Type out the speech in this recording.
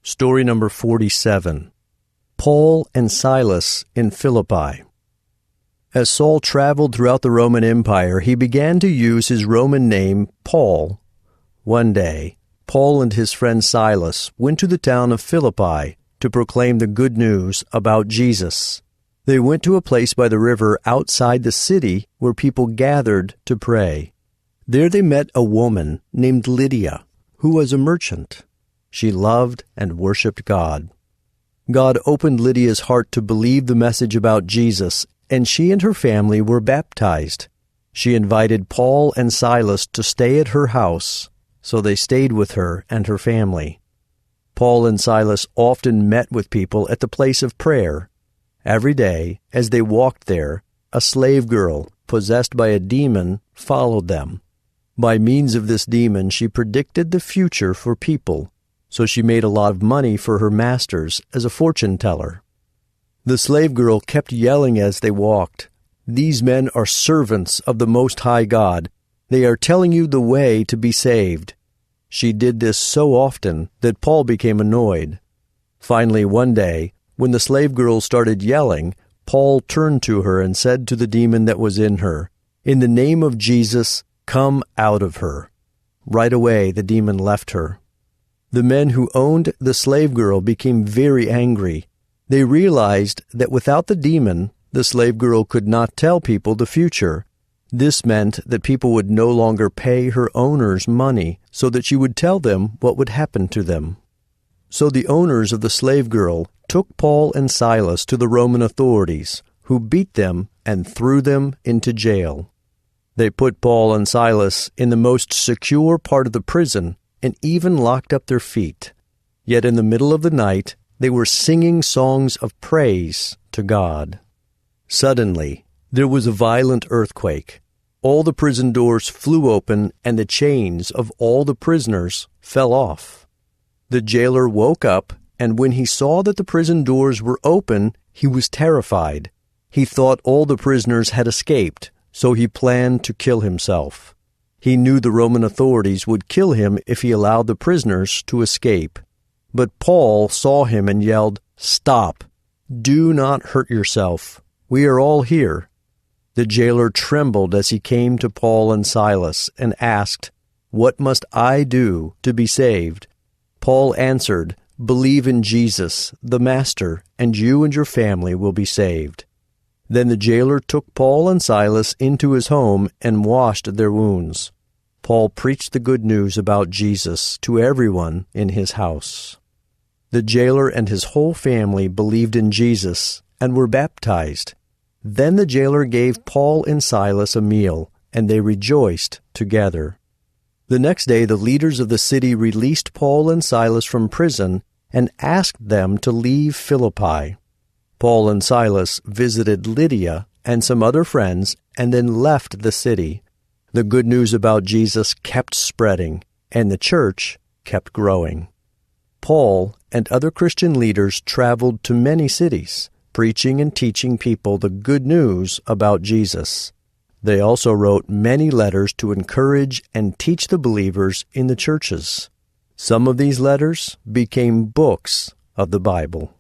Story number 47. Paul and Silas in Philippi. As Saul traveled throughout the Roman Empire, he began to use his Roman name, Paul. One day, Paul and his friend Silas went to the town of Philippi to proclaim the good news about Jesus. They went to a place by the river outside the city where people gathered to pray. There they met a woman named Lydia, who was a merchant. She loved and worshiped God. God opened Lydia's heart to believe the message about Jesus, and she and her family were baptized. She invited Paul and Silas to stay at her house, so they stayed with her and her family. Paul and Silas often met with people at the place of prayer. Every day, as they walked there, a slave girl, possessed by a demon, followed them. By means of this demon, she predicted the future for people, so she made a lot of money for her masters as a fortune teller. The slave girl kept yelling as they walked, "These men are servants of the Most High God. They are telling you the way to be saved." She did this so often that Paul became annoyed. Finally, one day, when the slave girl started yelling, Paul turned to her and said to the demon that was in her, "In the name of Jesus, come out of her." Right away, the demon left her. The men who owned the slave girl became very angry. They realized that without the demon, the slave girl could not tell people the future. This meant that people would no longer pay her owners money so that she would tell them what would happen to them. So the owners of the slave girl took Paul and Silas to the Roman authorities, who beat them and threw them into jail. They put Paul and Silas in the most secure part of the prison and even locked up their feet. Yet in the middle of the night, they were singing songs of praise to God. Suddenly, there was a violent earthquake. All the prison doors flew open and the chains of all the prisoners fell off. The jailer woke up, and when he saw that the prison doors were open, he was terrified. He thought all the prisoners had escaped, so he planned to kill himself. He knew the Roman authorities would kill him if he allowed the prisoners to escape. But Paul saw him and yelled, "Stop! Do not hurt yourself. We are all here." The jailer trembled as he came to Paul and Silas and asked, "What must I do to be saved?" Paul answered, "Believe in Jesus, the Master, and you and your family will be saved." Then the jailer took Paul and Silas into his home and washed their wounds. Paul preached the good news about Jesus to everyone in his house. The jailer and his whole family believed in Jesus and were baptized. Then the jailer gave Paul and Silas a meal, and they rejoiced together. The next day the leaders of the city released Paul and Silas from prison and asked them to leave Philippi. Paul and Silas visited Lydia and some other friends and then left the city. The good news about Jesus kept spreading, and the church kept growing. Paul and other Christian leaders traveled to many cities, preaching and teaching people the good news about Jesus. They also wrote many letters to encourage and teach the believers in the churches. Some of these letters became books of the Bible.